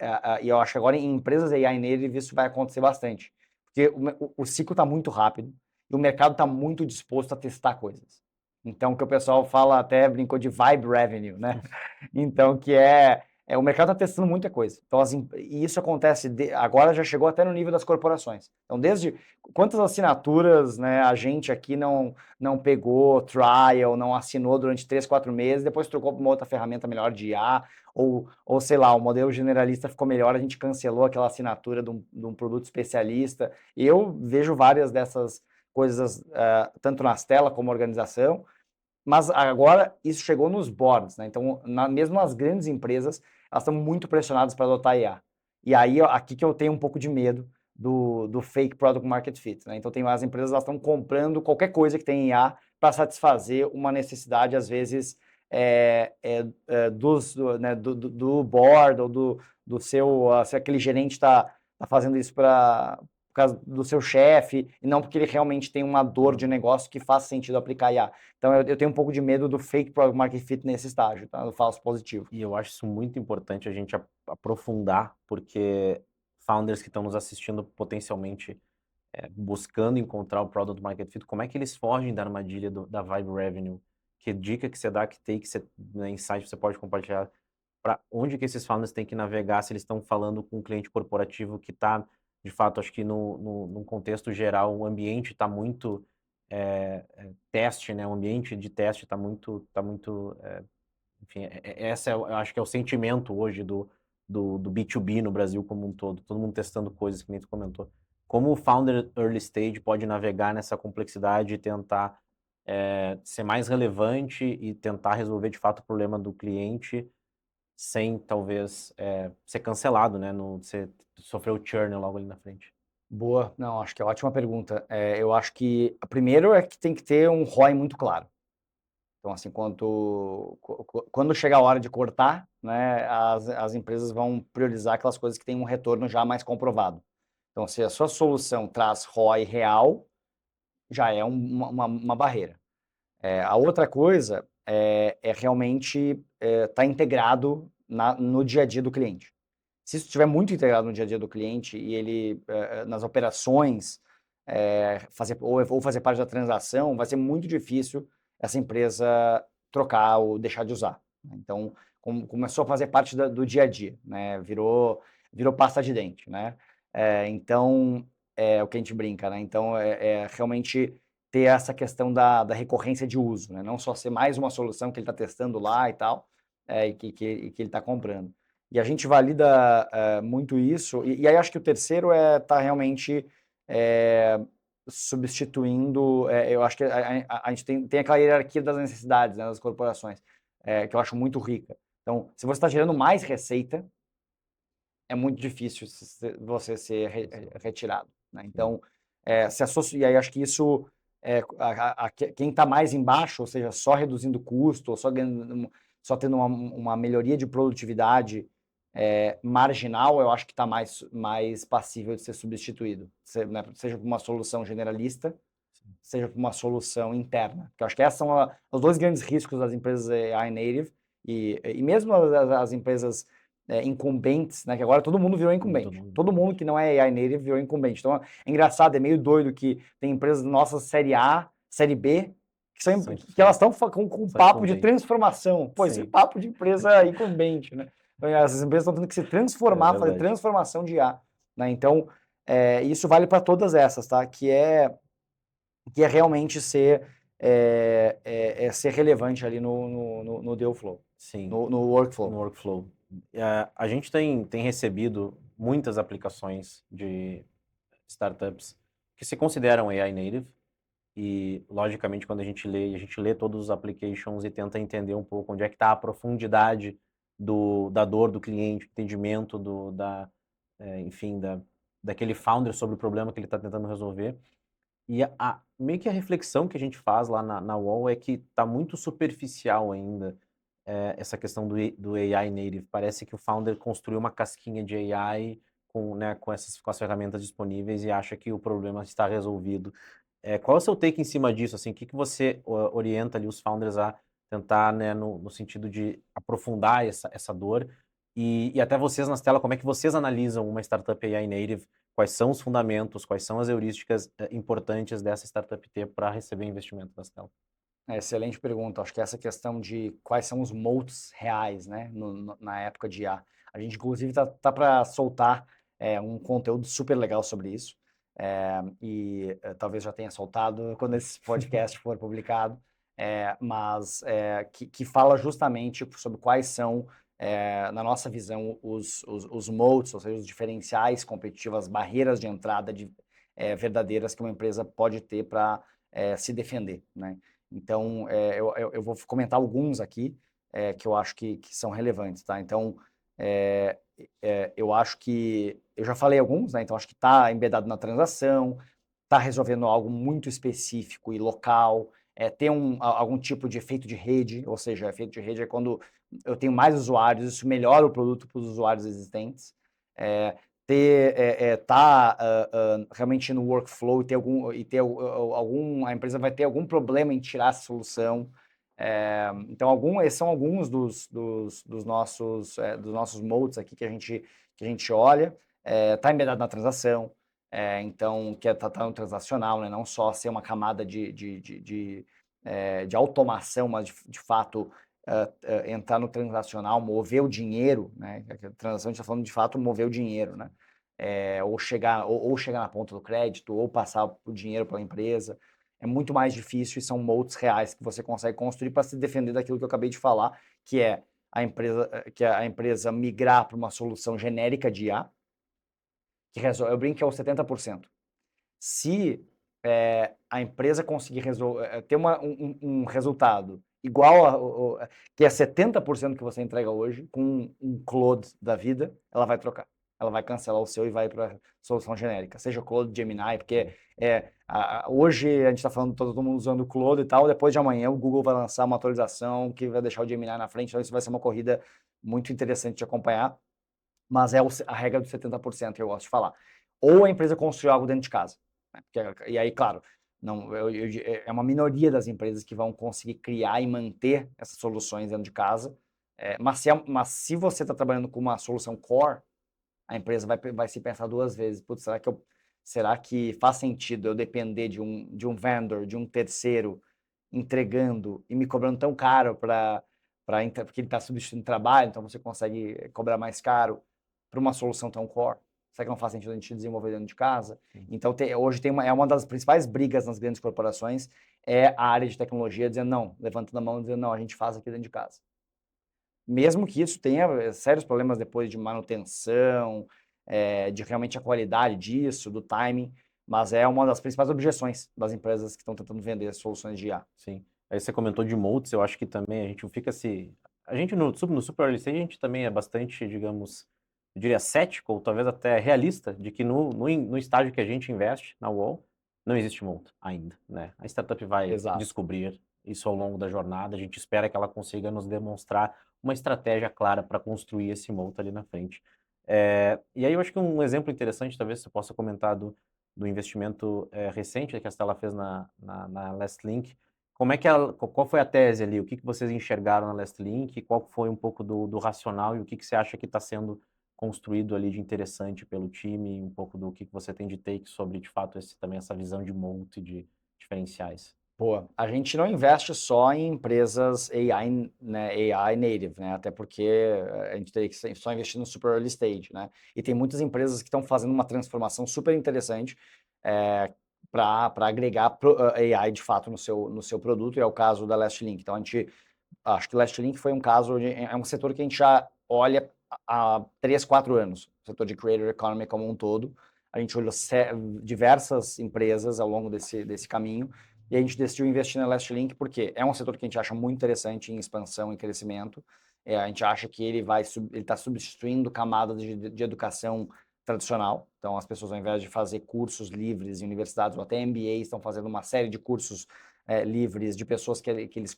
eu acho que agora em empresas AI native isso vai acontecer bastante, porque o ciclo está muito rápido e o mercado está muito disposto a testar coisas. Então, o que o pessoal fala, até brincou de vibe revenue, né? Então, o mercado está testando muita coisa. Então, e isso acontece, agora já chegou até no nível das corporações. Então, desde quantas assinaturas, né, a gente aqui não pegou trial, não assinou durante 3, 4 meses, depois trocou para uma outra ferramenta melhor de IA, ou sei lá, o modelo generalista ficou melhor, a gente cancelou aquela assinatura de um produto especialista. Eu vejo várias dessas coisas, tanto nas telas como organização, mas agora isso chegou nos boards, né? Então, mesmo as grandes empresas, elas estão muito pressionadas para adotar IA. E aí, aqui que eu tenho um pouco de medo do fake product market fit, né? Então, as empresas elas estão comprando qualquer coisa que tem IA para satisfazer uma necessidade, às vezes, do board ou do seu, se aquele gerente está fazendo isso por causa do seu chefe, e não porque ele realmente tem uma dor de negócio que faz sentido aplicar IA. Então, eu tenho um pouco de medo do fake product market fit nesse estágio, tá? Do falso positivo. E eu acho isso muito importante a gente aprofundar, porque founders que estão nos assistindo potencialmente buscando encontrar o Product Market Fit, como é que eles fogem da armadilha da Vibe Revenue? Que dica que você dá, que take, né, insight você pode compartilhar para onde que esses founders têm que navegar, se eles estão falando com um cliente corporativo que está, de fato, acho que num contexto geral, o ambiente está muito teste, né? O ambiente de teste está muito, enfim, essa eu acho que é o sentimento hoje do B2B no Brasil como um todo mundo testando coisas que nem tu comentou. Como o founder early stage pode navegar nessa complexidade e tentar ser mais relevante e tentar resolver de fato o problema do cliente sem talvez ser cancelado, né? Você sofrer o churn logo ali na frente. Boa, não, acho que é ótima pergunta. Eu acho que, primeiro, é que tem que ter um ROI muito claro. Então, assim, quando chegar a hora de cortar, né, as empresas vão priorizar aquelas coisas que têm um retorno já mais comprovado. Então, se a sua solução traz ROI real, já é uma barreira. A outra coisa é realmente estar integrado no dia a dia do cliente. Se isso estiver muito integrado no dia a dia do cliente e ele, nas operações, ou fazer parte da transação, vai ser muito difícil essa empresa trocar ou deixar de usar. Então, começou a fazer parte do dia a dia, né? Virou pasta de dente, né? Então, é o que a gente brinca, né? Então, realmente ter essa questão da recorrência de uso, né? Não só ser mais uma solução que ele está testando lá e tal, e que ele está comprando. E a gente valida muito isso. E aí acho que o terceiro tá realmente substituindo. Eu acho que a gente tem aquela hierarquia das necessidades, né, das corporações, que eu acho muito rica. Então, se você está gerando mais receita, é muito difícil você ser retirado, né? Então, se associa, e aí acho que isso, quem está mais embaixo, ou seja, só reduzindo custo, ou só tendo uma melhoria de produtividade marginal, eu acho que está mais passível de ser substituído, seja por uma solução generalista, seja por uma solução interna. Porque eu acho que esses são os dois grandes riscos das empresas AI native, e mesmo as empresas incumbentes, né? Que agora todo mundo virou incumbente. Todo mundo que não é AI native virou incumbente. Então é engraçado, é meio doido que tem empresas nossas série A, série B, que elas estão com papo de transformação. Pô, esse papo de empresa incumbente, né? Então, essas empresas estão tendo que se transformar, fazer transformação de IA, né? Então, isso vale para todas essas, tá? Que é realmente ser relevante ali no deal flow. Sim. No workflow. No workflow. A gente tem recebido muitas aplicações de startups que se consideram AI native e, logicamente, quando a gente lê todos os applications e tenta entender um pouco onde é que está a profundidade da dor do cliente, entendimento enfim, daquele founder sobre o problema que ele está tentando resolver. E meio que a reflexão que a gente faz lá na UOL é que está muito superficial ainda essa questão do AI native. Parece que o founder construiu uma casquinha de AI com as ferramentas disponíveis e acha que o problema está resolvido. Qual é o seu take em cima disso? Assim, o que você orienta ali os founders a tentar, né, no sentido de aprofundar essa dor? E até vocês nas telas, como é que vocês analisam uma startup AI native? Quais são os fundamentos, quais são as heurísticas importantes dessa startup ter para receber investimento das telas? Excelente pergunta. Acho que essa questão de quais são os moats reais, né, na época de IA. A gente, inclusive, tá para soltar um conteúdo super legal sobre isso. E talvez já tenha soltado quando esse podcast for publicado, mas que fala justamente sobre quais são, na nossa visão, os moats, ou seja, os diferenciais competitivos, as barreiras de entrada verdadeiras que uma empresa pode ter para se defender, né? Então, eu vou comentar alguns aqui que eu acho que são relevantes, tá? Então, eu acho que... Eu já falei alguns, né? Então, acho que está embedado na transação, está resolvendo algo muito específico e local, ter algum tipo de efeito de rede, ou seja, efeito de rede é quando eu tenho mais usuários, isso melhora o produto para os usuários existentes. Realmente no workflow a empresa vai ter algum problema em tirar a solução. Então, esses são alguns dos nossos moats aqui que a gente olha. Está embedado na transação, então, que é tá no transacional, né? Não só ser uma camada de automação, mas de fato entrar no transacional, mover o dinheiro, né? A transação a gente está falando de fato mover o dinheiro, né? Ou chegar na ponta do crédito, ou passar o dinheiro para a empresa. É muito mais difícil e são moats reais que você consegue construir para se defender daquilo que eu acabei de falar, que é a empresa migrar para uma solução genérica de IA, que resolve, eu brinco que é o 70%. Se a empresa conseguir ter um resultado igual que é 70% que você entrega hoje, com um Claude da vida, ela vai trocar. Ela vai cancelar o seu e vai para solução genérica, seja o Claude, Gemini, porque hoje a gente está falando todo mundo usando o Claude e tal, depois de amanhã o Google vai lançar uma atualização que vai deixar o Gemini na frente, então isso vai ser uma corrida muito interessante de acompanhar, mas é a regra dos 70% que eu gosto de falar. Ou a empresa construir algo dentro de casa. Né? E aí, claro, não, é uma minoria das empresas que vão conseguir criar e manter essas soluções dentro de casa. Mas se você está trabalhando com uma solução core, a empresa vai se pensar duas vezes. Putz, será que faz sentido eu depender de um vendor, de um terceiro, entregando e me cobrando tão caro porque ele está substituindo trabalho, então você consegue cobrar mais caro para uma solução tão core? Será que não faz sentido a gente desenvolver dentro de casa? Então, hoje é uma das principais brigas nas grandes corporações, é a área de tecnologia dizendo não, levantando a mão e dizendo não, a gente faz aqui dentro de casa. Mesmo que isso tenha sérios problemas depois de manutenção, de realmente a qualidade disso, do timing, mas é uma das principais objeções das empresas que estão tentando vender soluções de IA. Sim. Aí você comentou de moats, eu acho que também a gente fica se... A gente no super early stage, a gente também é bastante, digamos, eu diria cético, ou talvez até realista, de que no estágio que a gente investe, na UOL, não existe moat ainda, né? A startup vai Exato. descobrir isso ao longo da jornada, a gente espera que ela consiga nos demonstrar uma estratégia clara para construir esse moat ali na frente. E aí eu acho que um exemplo interessante, talvez você possa comentar do investimento recente que a Stella fez na Last Link. Como é que qual foi a tese ali? O que vocês enxergaram na Last Link? Qual foi um pouco do racional e o que você acha que está sendo construído ali de interessante pelo time? Um pouco do que você tem de take sobre, de fato, também essa visão de moat e de diferenciais. Boa. A gente não investe só em empresas AI, né, AI native, né? Até porque a gente teria que só investir no super early stage, né? E tem muitas empresas que estão fazendo uma transformação super interessante para agregar AI de fato no seu produto, e é o caso da Last Link. Então, acho que Last Link foi um caso, é um setor que a gente já olha há 3, 4 anos, o setor de creator economy como um todo. A gente olhou diversas empresas ao longo desse caminho, e a gente decidiu investir na Last Link porque é um setor que a gente acha muito interessante em expansão e crescimento. A gente acha que ele está substituindo camadas de educação tradicional. Então, as pessoas, ao invés de fazer cursos livres em universidades ou até MBA, estão fazendo uma série de cursos livres de pessoas que eles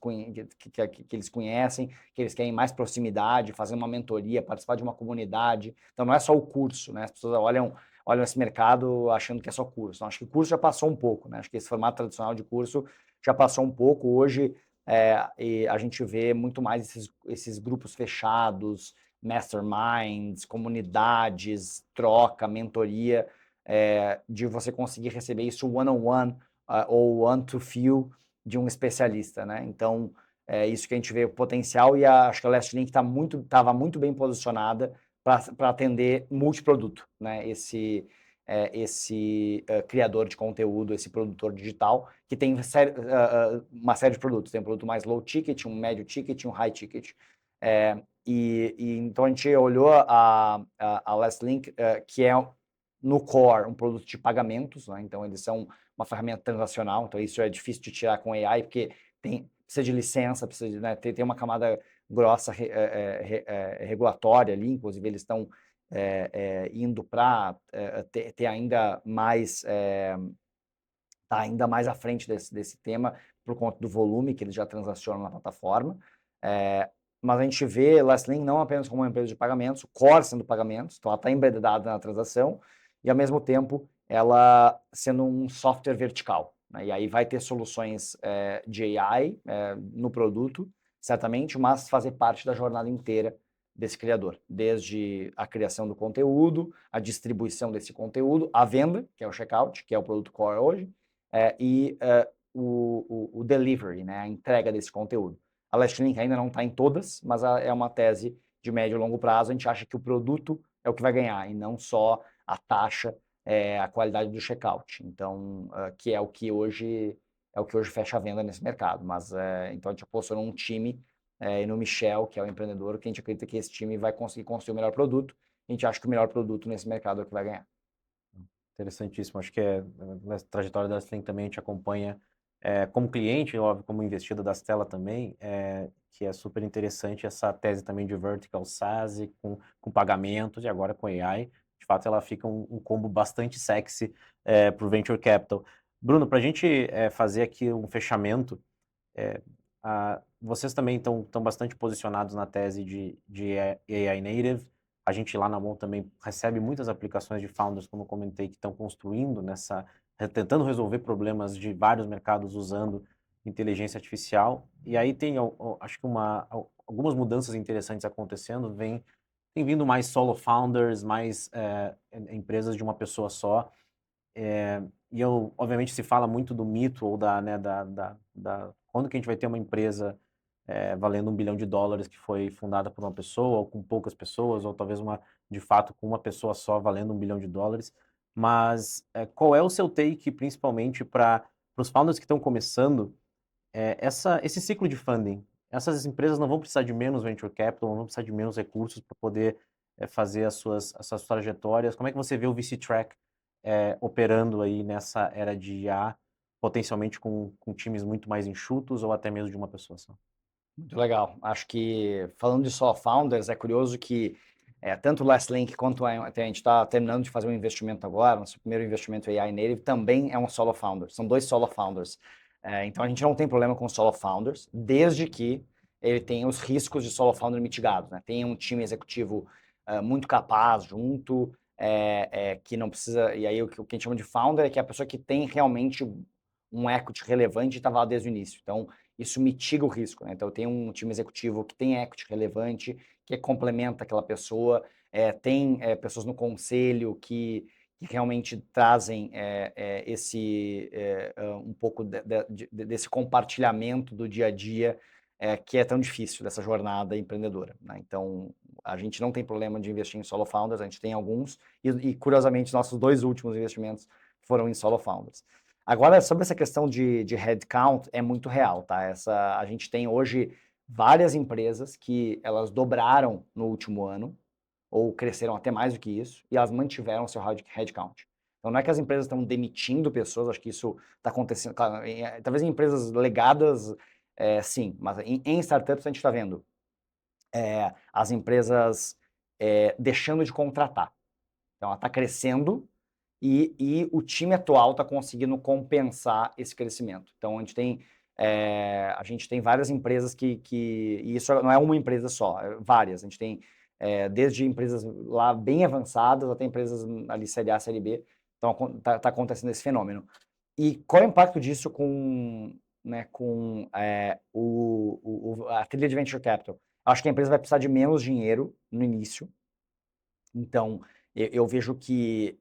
conhecem, que eles querem mais proximidade, fazer uma mentoria, participar de uma comunidade. Então, não é só o curso, né? As pessoas olham esse mercado achando que é só curso. Então, acho que o curso já passou um pouco, né? Acho que esse formato tradicional de curso já passou um pouco. Hoje, e a gente vê muito mais esses grupos fechados, masterminds, comunidades, troca, mentoria, de você conseguir receber isso one-on-one ou one-to-few de um especialista, né? Então, é isso que a gente vê o potencial, e acho que a Last Link estava muito bem posicionada para atender multiproduto, né? Esse criador de conteúdo, esse produtor digital, que tem uma série de produtos. Tem um produto mais low ticket, um médio ticket, um high ticket. Então a gente olhou a Last Link, que é no core um produto de pagamentos, né? Então eles são uma ferramenta transacional, então isso é difícil de tirar com AI, porque precisa de licença, precisa de, né, tem uma camada grossa regulatória ali, inclusive eles estão indo para ter ainda mais, tá ainda mais à frente desse tema, por conta do volume que eles já transacionam na plataforma. Mas a gente vê Last Link não apenas como uma empresa de pagamentos, core sendo pagamentos, então ela está embedada na transação, e ao mesmo tempo ela sendo um software vertical, né? E aí vai ter soluções de AI no produto, certamente, mas fazer parte da jornada inteira desse criador, desde a criação do conteúdo, a distribuição desse conteúdo, a venda, que é o checkout, que é o produto core hoje, e o delivery, né, a entrega desse conteúdo. A Lastlink ainda não está em todas, mas é uma tese de médio e longo prazo. A gente acha que o produto é o que vai ganhar, e não só a taxa, a qualidade do checkout. Então, que é o que hoje fecha a venda nesse mercado. Mas então a gente apostou num time e no Michel, que é o empreendedor, que a gente acredita que esse time vai conseguir construir o melhor produto. A gente acha que o melhor produto nesse mercado é o que vai ganhar. Interessantíssimo. Acho que na trajetória da Sling também a gente acompanha como cliente, óbvio, como investidor da Stella também, que é super interessante essa tese também de vertical SaaS com pagamentos e agora com AI. De fato, ela fica um combo bastante sexy para o Venture Capital. Bruno, para a gente fazer aqui um fechamento, vocês também estão bastante posicionados na tese de AI Native. A gente lá na Mon também recebe muitas aplicações de founders, como eu comentei, que estão construindo tentando resolver problemas de vários mercados usando inteligência artificial. E aí tem, acho que algumas mudanças interessantes acontecendo. Tem vindo mais solo founders, mais empresas de uma pessoa só. E obviamente se fala muito do mito ou quando que a gente vai ter uma empresa valendo $1 bilhão que foi fundada por uma pessoa ou com poucas pessoas, ou talvez de fato com uma pessoa só valendo $1 bilhão. Mas qual é o seu take, principalmente para os founders que estão começando, esse ciclo de funding? Essas empresas não vão precisar de menos venture capital, não vão precisar de menos recursos para poder fazer as suas trajetórias. Como é que você vê o VC Track operando aí nessa era de IA, potencialmente com times muito mais enxutos ou até mesmo de uma pessoa só? Muito legal. Acho que, falando de só founders, é curioso que tanto o Lastlink quanto a gente está terminando de fazer um investimento agora, nosso primeiro investimento AI Native também é um solo founder, são 2 solo founders. Então a gente não tem problema com solo founders, desde que ele tenha os riscos de solo founder mitigados, né? Tenha um time executivo muito capaz junto, que não precisa... E aí o que a gente chama de founder é que é a pessoa que tem realmente um equity relevante e estava lá desde o início. Então, isso mitiga o risco, né? Então, eu tenho um time executivo que tem equity relevante, que complementa aquela pessoa, tem pessoas no conselho que realmente trazem um pouco desse compartilhamento do dia a dia, que é tão difícil dessa jornada empreendedora, né? Então, a gente não tem problema de investir em solo founders, a gente tem alguns, e curiosamente, nossos 2 últimos investimentos foram em solo founders. Agora, sobre essa questão de headcount, é muito real, tá? A gente tem hoje várias empresas que elas dobraram no último ano, ou cresceram até mais do que isso, e elas mantiveram seu headcount. Então, não é que as empresas estão demitindo pessoas, acho que isso está acontecendo, claro, talvez em empresas legadas, sim, mas em startups a gente está vendo as empresas deixando de contratar. Então, ela está crescendo, e o time atual está conseguindo compensar esse crescimento. Então, a gente tem várias empresas e isso não é uma empresa só, várias. A gente tem desde empresas lá bem avançadas até empresas ali Série A, Série B. Então, tá acontecendo esse fenômeno. E qual é o impacto disso com a trilha de Venture Capital? Acho que a empresa vai precisar de menos dinheiro no início. Então, eu vejo que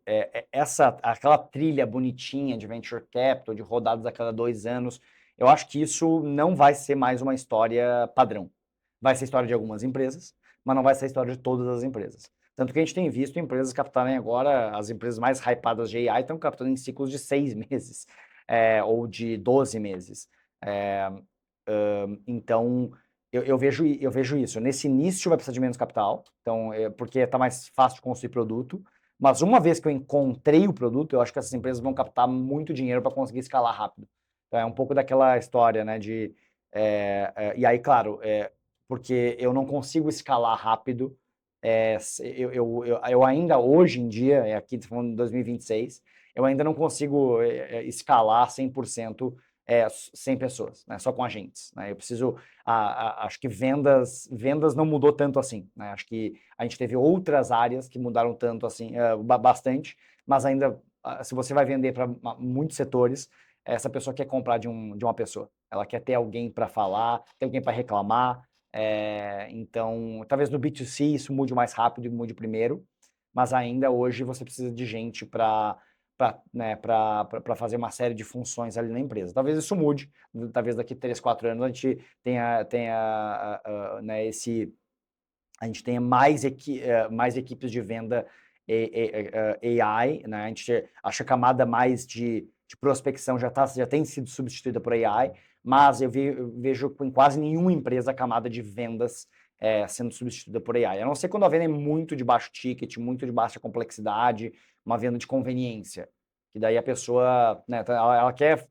aquela trilha bonitinha de Venture Capital, de rodadas a cada 2 anos, eu acho que isso não vai ser mais uma história padrão. Vai ser a história de algumas empresas, mas não vai ser a história de todas as empresas. Tanto que a gente tem visto empresas captarem agora, as empresas mais hypadas de AI estão captando em ciclos de 6 meses, ou de 12 meses. Então, eu vejo isso. Nesse início vai precisar de menos capital, então, porque está mais fácil de construir produto. Mas uma vez que eu encontrei o produto, eu acho que essas empresas vão captar muito dinheiro para conseguir escalar rápido. Então, é um pouco daquela história, né? E aí, claro, porque eu não consigo escalar rápido. Eu ainda, hoje em dia, aqui falando de 2026, eu ainda não consigo escalar 100% 100 pessoas, né, só com agentes, né? Eu preciso, acho que vendas não mudou tanto assim, né? Acho que a gente teve outras áreas que mudaram tanto assim, bastante, mas ainda, se você vai vender para muitos setores, essa pessoa quer comprar de uma pessoa, ela quer ter alguém para falar, ter alguém para reclamar, Então, talvez no B2C isso mude mais rápido e mude primeiro, mas ainda hoje você precisa de gente para fazer uma série de funções ali na empresa. Talvez isso mude, talvez daqui 3, 4 anos a gente né, a gente tenha mais equipes de venda AI, né? A gente acha que a camada mais de prospecção já tem sido substituída por AI, mas eu vejo em quase nenhuma empresa a camada de vendas sendo substituída por AI. A não ser quando a venda é muito de baixo ticket, muito de baixa complexidade, uma venda de conveniência, que daí a pessoa, né, ela quer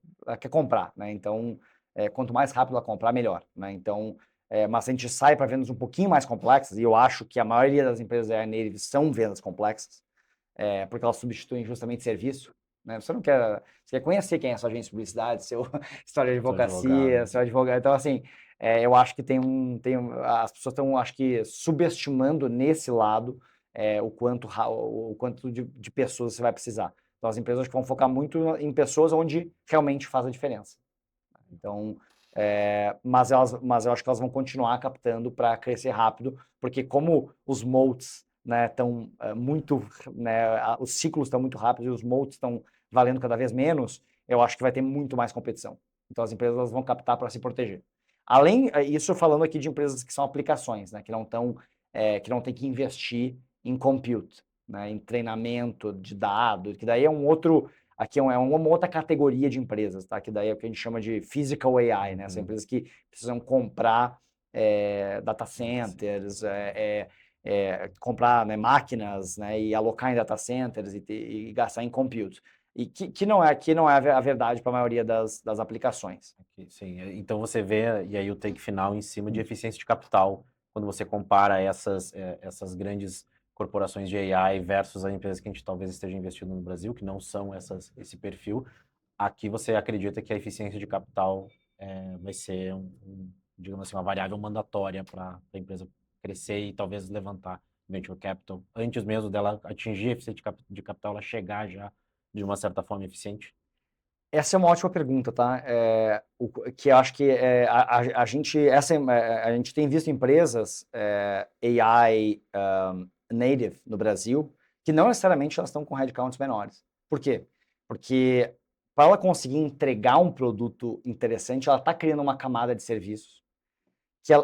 comprar, né? Então, quanto mais rápido ela comprar, melhor, né? Então, mas a gente sai para vendas um pouquinho mais complexas, e eu acho que a maioria das empresas AI native são vendas complexas, porque elas substituem justamente serviço. Né? Você não quer, você quer conhecer quem é a sua agência de publicidade, seu história de advocacia, seu advogado. Então, assim, eu acho que as pessoas estão, acho que, subestimando nesse lado o quanto de pessoas você vai precisar. Então, as empresas vão focar muito em pessoas onde realmente faz a diferença. Então, mas eu acho que elas vão continuar captando para crescer rápido, porque como os moats, né, estão muito, né, os ciclos estão muito rápidos e os moats estão valendo cada vez menos, eu acho que vai ter muito mais competição. Então as empresas vão captar para se proteger. Além isso, falando aqui de empresas que são aplicações, né, que não tem que investir em compute, né, em treinamento de dados, que daí é um outro. Aqui é uma outra categoria de empresas, tá? Que daí é o que a gente chama de physical AI, né? São empresas que precisam comprar data centers, comprar, né, máquinas, né, e alocar em data centers e gastar em compute. E que não é a verdade para a maioria das aplicações. Sim, então você vê, e aí o take final em cima de eficiência de capital, quando você compara essas grandes corporações de AI versus as empresas que a gente talvez esteja investindo no Brasil, que não são esse perfil, aqui você acredita que a eficiência de capital vai ser, digamos assim, uma variável mandatória para a empresa crescer e talvez levantar venture capital, antes mesmo dela atingir a eficiência de capital, ela chegar já de uma certa forma eficiente? Essa é uma ótima pergunta, tá? Que eu acho que a gente tem visto empresas AI native no Brasil que não necessariamente elas estão com headcounts menores. Por quê? Porque para ela conseguir entregar um produto interessante, ela está criando uma camada de serviços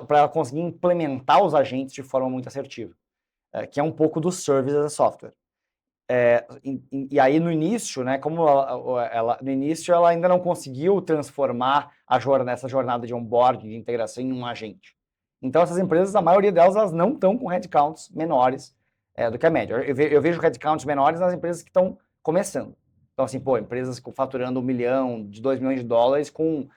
para ela conseguir implementar os agentes de forma muito assertiva, que é um pouco do service as a software. E aí no início, né, como no início ela ainda não conseguiu transformar essa jornada de onboarding, de integração em um agente. Então essas empresas, a maioria delas, elas não estão com headcounts menores do que a média. Eu vejo headcounts menores nas empresas que estão começando. Então assim, empresas faturando 1 milhão, de 2 milhões de dólares com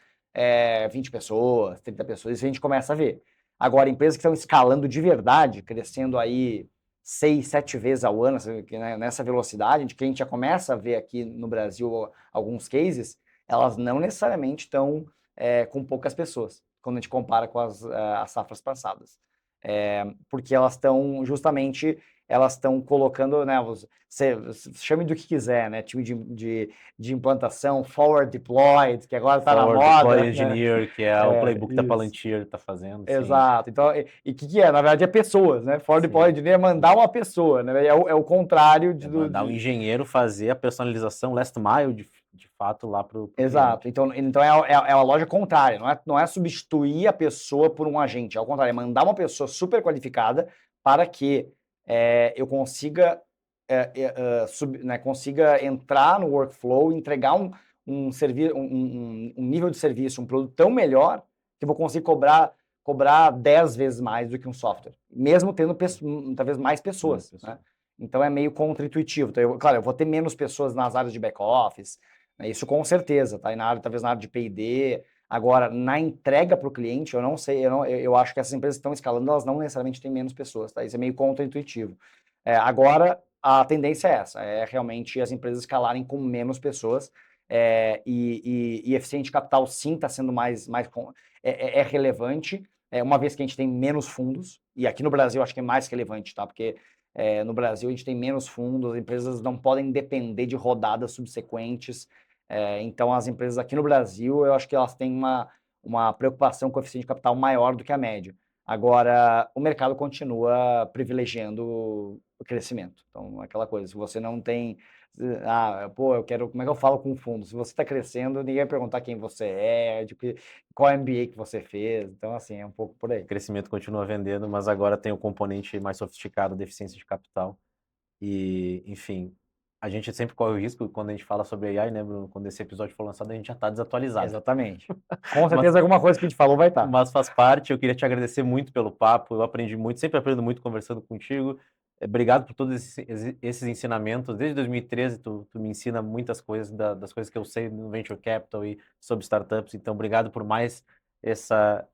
20 pessoas, 30 pessoas, isso a gente começa a ver. Agora, empresas que estão escalando de verdade, crescendo aí 6, 7 vezes ao ano, né, nessa velocidade, que a gente já começa a ver aqui no Brasil alguns cases, elas não necessariamente estão com poucas pessoas, quando a gente compara com as safras passadas. Porque elas estão justamente, colocando, né, você chame do que quiser, né, time de implantação, forward deployed, que agora está na moda. Forward Deployed Engineer, que é o playbook da Palantir está fazendo. Exato. Sim. Então, e o que é? Na verdade, é pessoas, né? Forward Deployed Engineer é mandar uma pessoa, né? É o contrário de... mandar o engenheiro fazer a personalização last mile, de fato, lá para o Exato. Então é a loja contrária. Não é substituir a pessoa por um agente. É ao contrário, é mandar uma pessoa super qualificada para que eu consiga, consiga entrar no workflow e entregar um nível de serviço, um produto tão melhor que eu vou conseguir cobrar 10 vezes mais do que um software, mesmo tendo talvez mais pessoas. Né? Então é meio contra-intuitivo. Então, claro, eu vou ter menos pessoas nas áreas de back-office, né? Isso com certeza, tá? Talvez na área de P&D. Agora, na entrega para o cliente, eu não sei, eu acho que essas empresas que estão escalando, elas não necessariamente têm menos pessoas, tá? Isso é meio contra-intuitivo. Agora, a tendência é essa, é realmente as empresas escalarem com menos pessoas, e eficiente de capital sim está sendo mais relevante, uma vez que a gente tem menos fundos, e aqui no Brasil acho que é mais relevante, tá? Porque no Brasil a gente tem menos fundos, as empresas não podem depender de rodadas subsequentes, então as empresas aqui no Brasil, eu acho que elas têm uma preocupação com o eficiente de capital maior do que a média. Agora, o mercado continua privilegiando o crescimento. Então, aquela coisa, se você não tem, pô, como é que eu falo com o fundo? Se você está crescendo, ninguém vai perguntar quem você é, qual MBA que você fez. Então, assim, é um pouco por aí. O crescimento continua vendendo, mas agora tem o componente mais sofisticado da eficiência de capital. E, enfim, a gente sempre corre o risco, quando a gente fala sobre AI, né, Bruno? Quando esse episódio for lançado, a gente já está desatualizado. Exatamente. Com Mas, certeza alguma coisa que a gente falou vai estar. mas faz parte, eu queria te agradecer muito pelo papo, eu aprendi muito, sempre aprendo muito conversando contigo. Obrigado por todos esses ensinamentos. Desde 2013, tu me ensina muitas coisas, das coisas que eu sei no Venture Capital e sobre startups. Então, obrigado por mais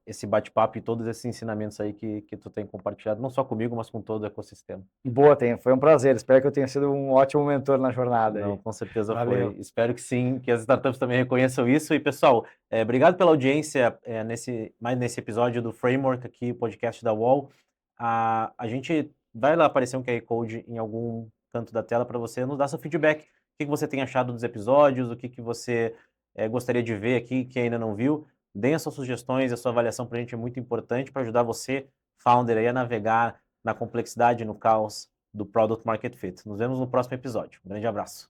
esse bate-papo e todos esses ensinamentos aí que tu tem compartilhado, não só comigo, mas com todo o ecossistema. Boa, foi um prazer. Espero que eu tenha sido um ótimo mentor na jornada Não, aí. com certeza Valeu. foi. Espero que sim, que as startups também reconheçam isso. E, pessoal, obrigado pela audiência mais nesse episódio do Framework aqui, podcast da UOL. A gente vai lá aparecer um QR Code em algum canto da tela para você nos dar seu feedback. O que você tem achado dos episódios, o que você gostaria de ver aqui que ainda não viu. Deem as suas sugestões, a sua avaliação para a gente é muito importante para ajudar você, founder, aí, a navegar na complexidade, no caos do Product Market Fit. Nos vemos no próximo episódio. Um grande abraço.